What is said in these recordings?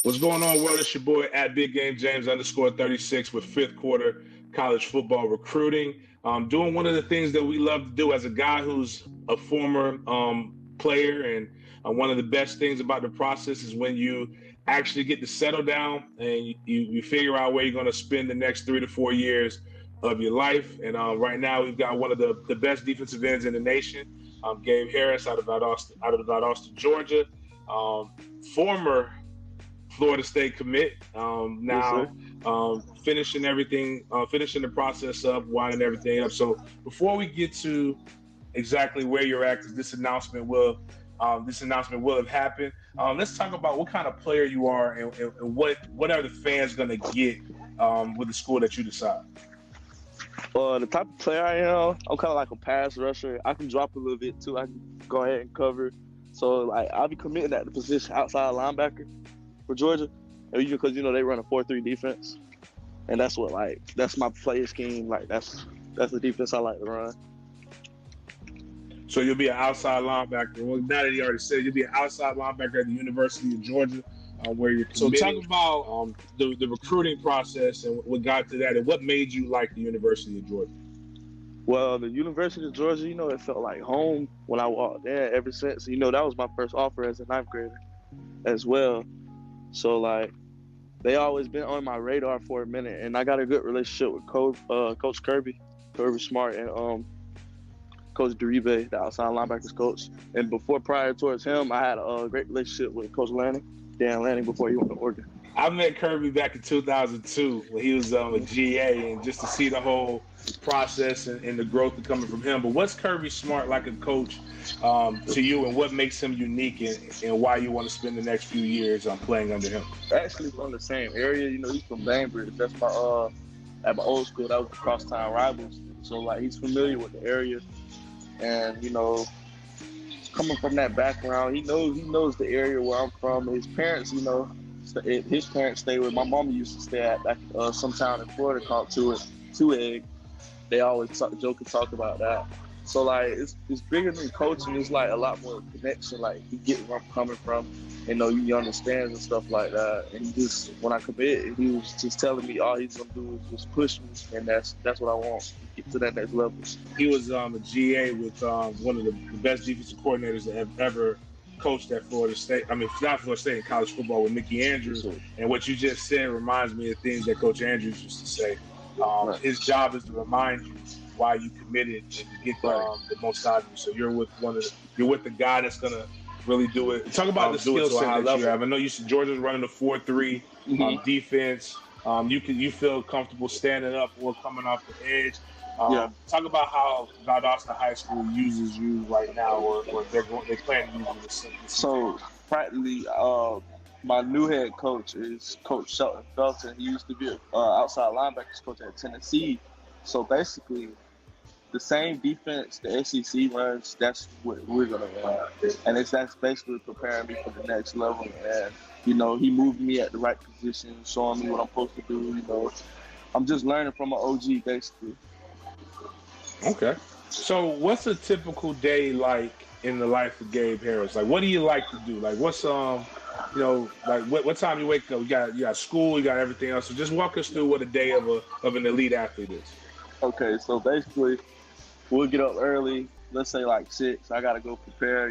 What's going on, world? It's your boy at Big Game James _36 with fifth quarter college football recruiting. Doing one of the things that we love to do as a guy who's a former player, and one of the best things about the process is when you actually get to settle down and you figure out where you're going to spend the next 3 to 4 years of your life. And right now we've got one of the best defensive ends in the nation, Gabe Harris out of Valdosta, Georgia, former Florida State commit. Finishing everything, finishing the process up, winding everything up. So before we get to exactly where you're at, because this announcement will have happened. Let's talk about what kind of player you are and what are the fans going to get with the school that you decide. The type of player I am, I'm kind of like a pass rusher. I can drop a little bit too. I can go ahead and cover. So like I'll be committing at the position outside linebacker for Georgia, because they run a 4-3 defense, and that's my play scheme. Like that's the defense I like to run. So you'll be an outside linebacker. Well, now that he already said, you'll be an outside linebacker at the University of Georgia, where you're committed. So talk about the recruiting process and what got to that, and what made you like the University of Georgia. Well, the University of Georgia, it felt like home when I walked in. Ever since, that was my first offer as a ninth grader, as well. So like, they always been on my radar for a minute, and I got a good relationship with Coach Kirby Smart, and Coach Deribe, the outside linebackers coach. And prior towards him, I had a great relationship with Coach Dan Lanning, before he went to Oregon. I met Kirby back in 2002 when he was a GA, and just to see the whole process and the growth coming from him. But what's Kirby Smart like a coach to you, and what makes him unique, and why you want to spend the next few years playing under him? Actually from the same area. He's from Bainbridge. That's at my old school. That was crosstown rivals. So like, he's familiar with the area, and coming from that background, he knows the area where I'm from. His parents, his parents stay where my mama used to stay at back some town in Florida called Two Egg. They always joke and talk about that. So like, it's bigger than coaching. It's like a lot more connection. Like, he get where I'm coming from, and he understands and stuff like that. And when I committed, he was just telling me all he's gonna do is just push me, and that's what I want to get to that next level. He was a GA with one of the best defensive coordinators that have ever coached at Florida State. I mean, not Florida State, in college football, with Mickey Andrews. And what you just said reminds me of things that Coach Andrews used to say. His job is to remind you why you committed and to get the most out of you. So you're with the guy that's gonna really do it. Talk about the skill set that you have. I know you said Georgia's running a 4-3 defense. You feel comfortable standing up or coming off the edge. Talk about how Valdosta High School uses you right now, or they plan to use you this season. So practically, my new head coach is Coach Shelton Felton. He used to be an outside linebackers coach at Tennessee. So basically, the same defense the SEC runs, that's what we're going to run. And that's basically preparing me for the next level. And, he moved me at the right position, showing me what I'm supposed to do. I'm just learning from an OG, basically. Okay. So what's a typical day like in the life of Gabe Harris? Like, what do you like to do? Like, what's what time you wake up? You got school, you got everything else. So just walk us through what a day of an elite athlete is. Okay, so basically, we'll get up early. Let's say like 6. I gotta go prepare,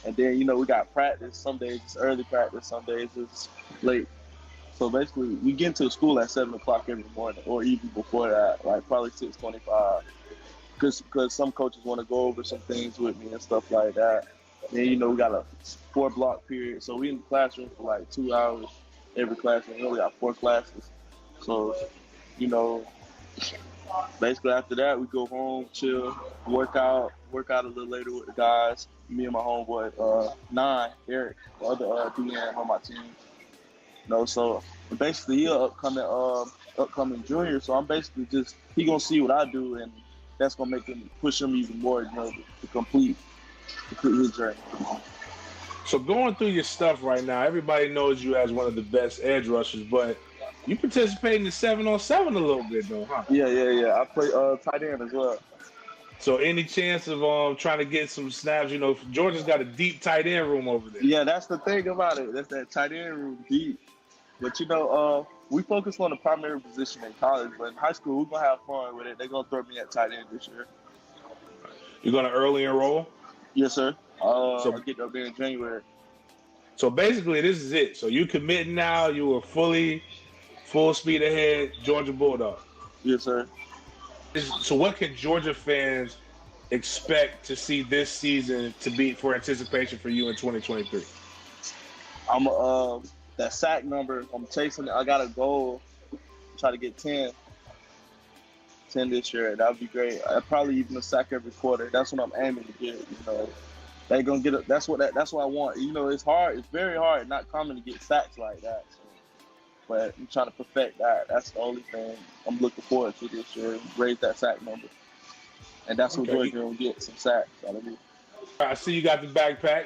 and then we got practice. Some days it's early practice, some days it's late. So basically, we get into school at 7:00 every morning, or even before that, like probably 6:25. Because some coaches want to go over some things with me and stuff like that. Then we got a 4-block period, so we in the classroom for like 2 hours every classroom. We only got 4 classes, so basically after that we go home, chill, work out a little later with the guys. Me and my homeboy Eric, the other DN on my team. So basically he an upcoming junior, so I'm basically he gonna see what I do, and that's gonna make him push him even more, to complete his journey. So going through your stuff right now, everybody knows you as one of the best edge rushers, but you participate in the 7-on-7 a little bit, though, huh? Yeah. I play tight end as well. So any chance of trying to get some snaps? You know, Georgia's got a deep tight end room over there. Yeah, that's the thing about it. That's that tight end room deep. But we focus on the primary position in college, but in high school we're gonna have fun with it. They're gonna throw me at tight end this year. You're gonna early enroll? Yes, sir. I'll get up there in January. So basically, this is it. So you committing now? You are full speed ahead, Georgia Bulldog. Yes, sir. So what can Georgia fans expect to see this season to be for anticipation for you in 2023? I'm that sack number. I'm chasing it. I got a goal. Try to get 10 this year. That would be great. I'd probably even a sack every quarter. That's what I'm aiming to get. You know, they gonna get it. That's what I want. You know, it's hard. It's very hard. Not common to get sacks like that. So, but I'm trying to perfect that. That's the only thing I'm looking forward to this year. Raise that sack number, and that's what Georgia gonna get, some sacks out of me. I see you got the backpack.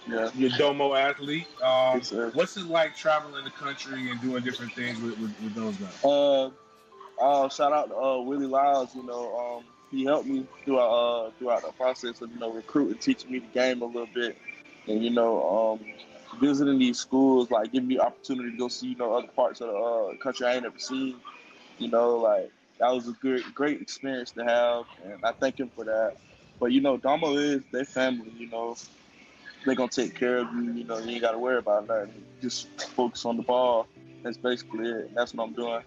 Yeah. You're a Domo athlete. Yes, what's it like traveling the country and doing different things with those guys? Shout out to Willie Lyles. You know, he helped me throughout the process of recruiting, teaching me the game a little bit, and visiting these schools, like giving me opportunity to go see other parts of the country I ain't never seen. You know, like that was a great experience to have, and I thank him for that. But Domo is their family. You know, they're gonna take care of you. You know, you ain't gotta worry about nothing. Just focus on the ball. That's basically it. That's what I'm doing.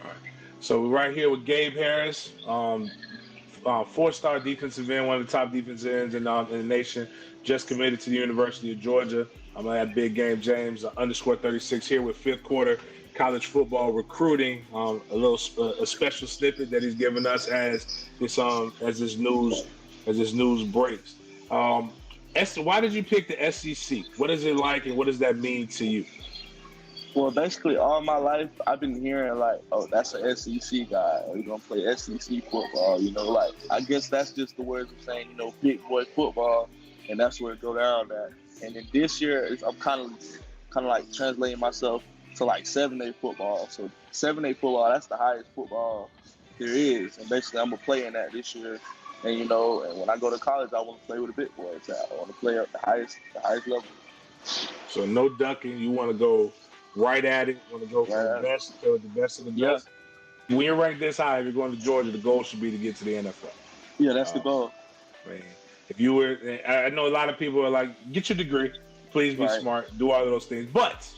All right. So we're right here with Gabe Harris, 4-star defensive end, one of the top defensive ends in the nation. Just committed to the University of Georgia. I'm gonna have Big Game James _36 here with fifth quarter college football recruiting. A special snippet that he's given us as this news breaks. Why did you pick the SEC? What is it like, and what does that mean to you? Well, basically, all my life, I've been hearing, like, oh, that's an SEC guy. Or you're going to play SEC football. Like, I guess that's just the words of saying, big boy football, and that's where it go down at. And then this year, I'm kind of like translating myself to, like, 7A football. So 7A football, that's the highest football there is. And basically, I'm going to play in that this year. And, and when I go to college, I want to play with the big boys. I want to play at the highest level. So no ducking. You want to go right at it. Want to go for the best, with the best of the best. Yeah. When you're ranked this high, if you're going to Georgia, the goal should be to get to the NFL. Yeah, that's the goal. Man, if you were, I know a lot of people are like, get your degree, please be smart, do all of those things. But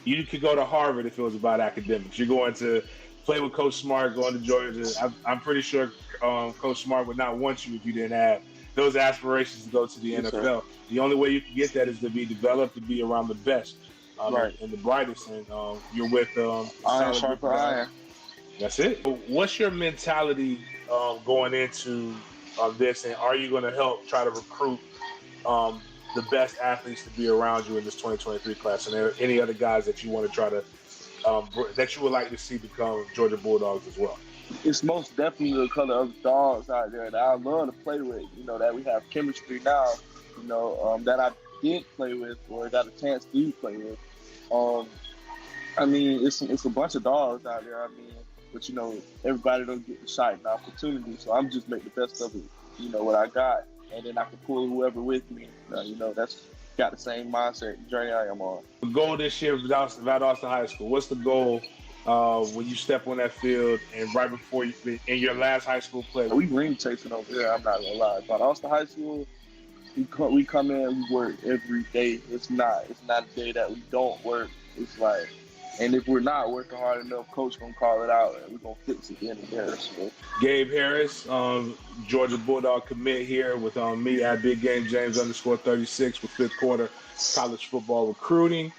you could go to Harvard if it was about academics. You're going to play with Coach Smart, going to Georgia. I'm pretty sure Coach Smart would not want you if you didn't have those aspirations to go to the NFL. The only way you can get that is to be developed, to be around the best. And the brightest, and you're with iron sharper iron. That's it. What's your mentality going into this, and are you going to help try to recruit the best athletes to be around you in this 2023 class? And are there any other guys that you want to try to that you would like to see become Georgia Bulldogs as well? It's most definitely the color of dogs out there that I love to play with. That we have chemistry now. That I did play with or got a chance to play with. I mean, it's a bunch of dogs out there. I mean, but everybody don't get the shot and the opportunity. So I'm just make the best of it. What I got, and then I can pull whoever with me. That's got the same mindset and journey I am on. The goal this year with Valdosta High School. What's the goal when you step on that field and right before you in your last high school play? We ring chasing over there. I'm not gonna lie. Valdosta High School. We come in, we work every day. It's not a day that we don't work. It's like, and if we're not working hard enough, coach gonna call it out, and we're gonna fix it at the end of there. So. Gabe Harris, Georgia Bulldog commit here with me at Big Game James _36 with fifth quarter college football recruiting.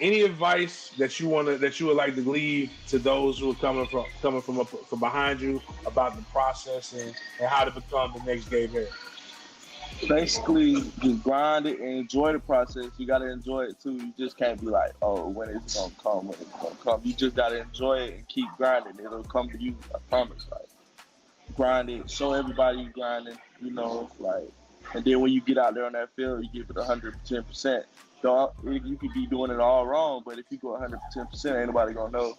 Any advice that you would like to leave to those who are coming from behind you about the process and how to become the next Gabe Harris? Basically, just grind it and enjoy the process. You got to enjoy it, too. You just can't be like, oh, when it's going to come. You just got to enjoy it and keep grinding. It'll come to you, I promise. Like, grind it. Show everybody you grinding, and then when you get out there on that field, you give it 110%. You could be doing it all wrong, but if you go 110%, ain't nobody going to know.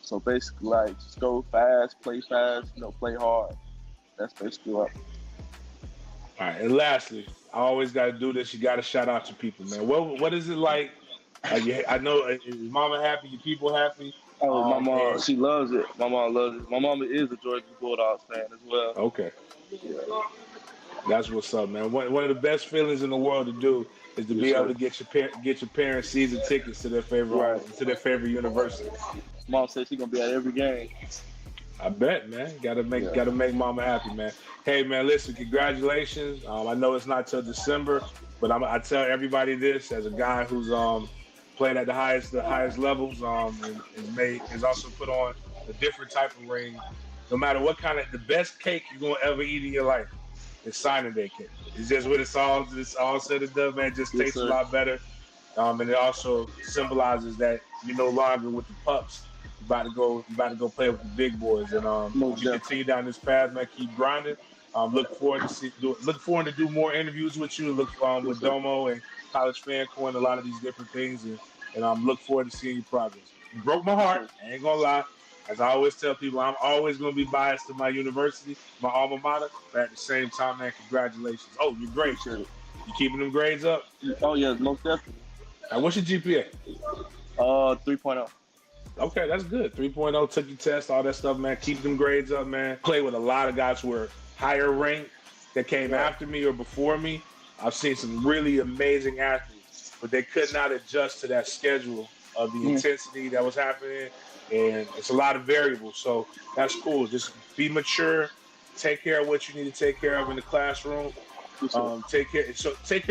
So basically, like, just go fast, play hard. That's basically what. All right, and lastly, I always got to do this. You got to shout out your people, man. What is it like? I know, is Mama happy? Your people happy? Oh, my mom, she loves it. My mom loves it. My mama is a Georgia Bulldogs fan as well. Okay. Yeah. That's what's up, man. One of the best feelings in the world to do is to be able to get your parents season tickets to their favorite university. Mom says she's gonna be at every game. I bet, man. Gotta make Mama happy, man. Hey, man, listen, congratulations. I know it's not till December, but I tell everybody this as a guy who's played at the highest levels, and has also put on a different type of ring. No matter what the best cake you're gonna ever eat in your life is signing day cake. It's just when it's all said and done, man. It just tastes a lot better, and it also symbolizes that you're no longer with the pups. You about to go play with the big boys, and you continue down this path, man. Keep grinding. Look forward to do more interviews with you. With Domo and College Fan Coin, a lot of these different things, and look forward to seeing your progress. You broke my heart. I ain't gonna lie. As I always tell people, I'm always gonna be biased to my university, my alma mater. But at the same time, man, congratulations. Oh, you're great. You keeping them grades up? Oh yeah, most definitely. Now, what's your GPA? 3.0. Okay, that's good. 3.0, took your test, all that stuff, man. Keep them grades up, man. Play with a lot of guys who are higher ranked that came after me or before me. I've seen some really amazing athletes, but they could not adjust to that schedule of the intensity that was happening, and it's a lot of variables. So that's cool. Just be mature, take care of what you need to take care of in the classroom. Take care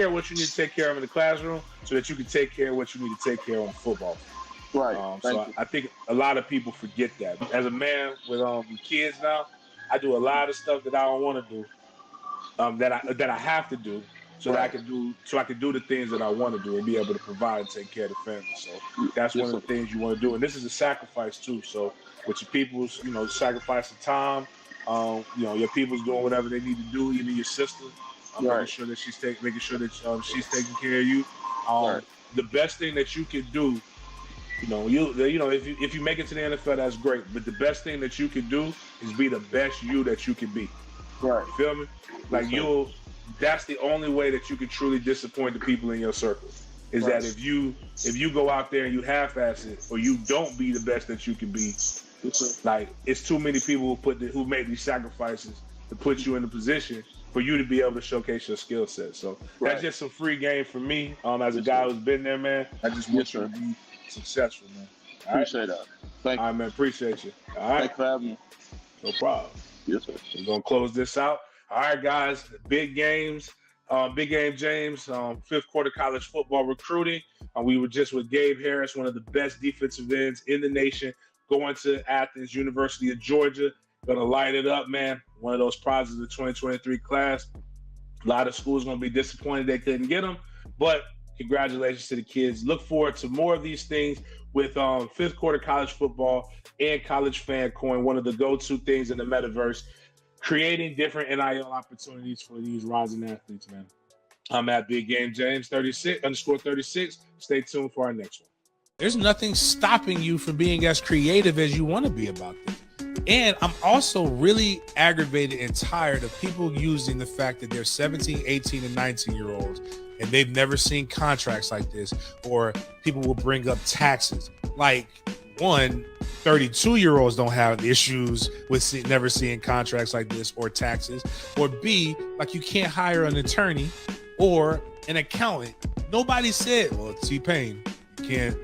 of what you need to take care of in the classroom so that you can take care of what you need to take care of on the football field. Right. I think a lot of people forget that. As a man with kids now, I do a lot of stuff that I don't want to do, that I have to do, so that I can do the things that I want to do and be able to provide and take care of the family. So that's one of the things you want to do, and this is a sacrifice too. So with your people's, sacrificing time, your people's doing whatever they need to do, even your sister, making sure that she's taking care of you. The best thing that you can do. If you make it to the NFL, that's great. But the best thing that you can do is be the best you that you can be. Right. You feel me? Like that's the only way that you can truly disappoint the people in your circle. Is that if you go out there and you half-ass it, or you don't be the best that you can be, like it's too many people who made these sacrifices to put you in a position for you to be able to showcase your skill set. So that's just some free game for me. As a guy who's been there, man, I just want you to be successful, man. Appreciate that. Thank you. All right, man. Appreciate you. All right. Thanks for having me. No problem. Yes, sir. We're going to close this out. All right, guys. Big games. Big Game James, fifth quarter college football recruiting. We were just with Gabe Harris, one of the best defensive ends in the nation, going to Athens, University of Georgia. Going to light it up, man. One of those prizes of the 2023 class. A lot of schools going to be disappointed they couldn't get them, but congratulations to the kids. Look forward to more of these things with fifth quarter college football and College Fan Coin, one of the go-to things in the metaverse, creating different NIL opportunities for these rising athletes, man. I'm at Big Game James 36. Stay tuned for our next one. There's nothing stopping you from being as creative as you want to be about this. And I'm also really aggravated and tired of people using the fact that they're 17, 18, and 19-year-olds and they've never seen contracts like this, or people will bring up taxes. Like, 32-year-olds don't have issues with never seeing contracts like this or taxes, or B, like you can't hire an attorney or an accountant. Nobody said, well, T-Pain, can't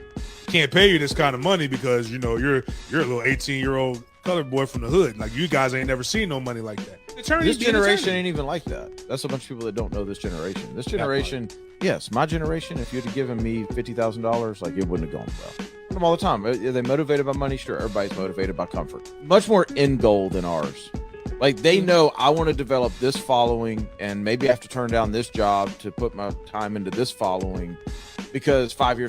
pay you this kind of money because you're a little 18-year-old colored boy from the hood. Like, you guys ain't never seen no money like that. This generation ain't even like that. That's a bunch of people that don't know this generation. This generation, yes, my generation, if you'd have given me $50,000, like, it wouldn't have gone well. Them all the time. Are they motivated by money? Sure, everybody's motivated by comfort. Much more end goal than ours. Like, they know I want to develop this following, and maybe I have to turn down this job to put my time into this following, because 5 years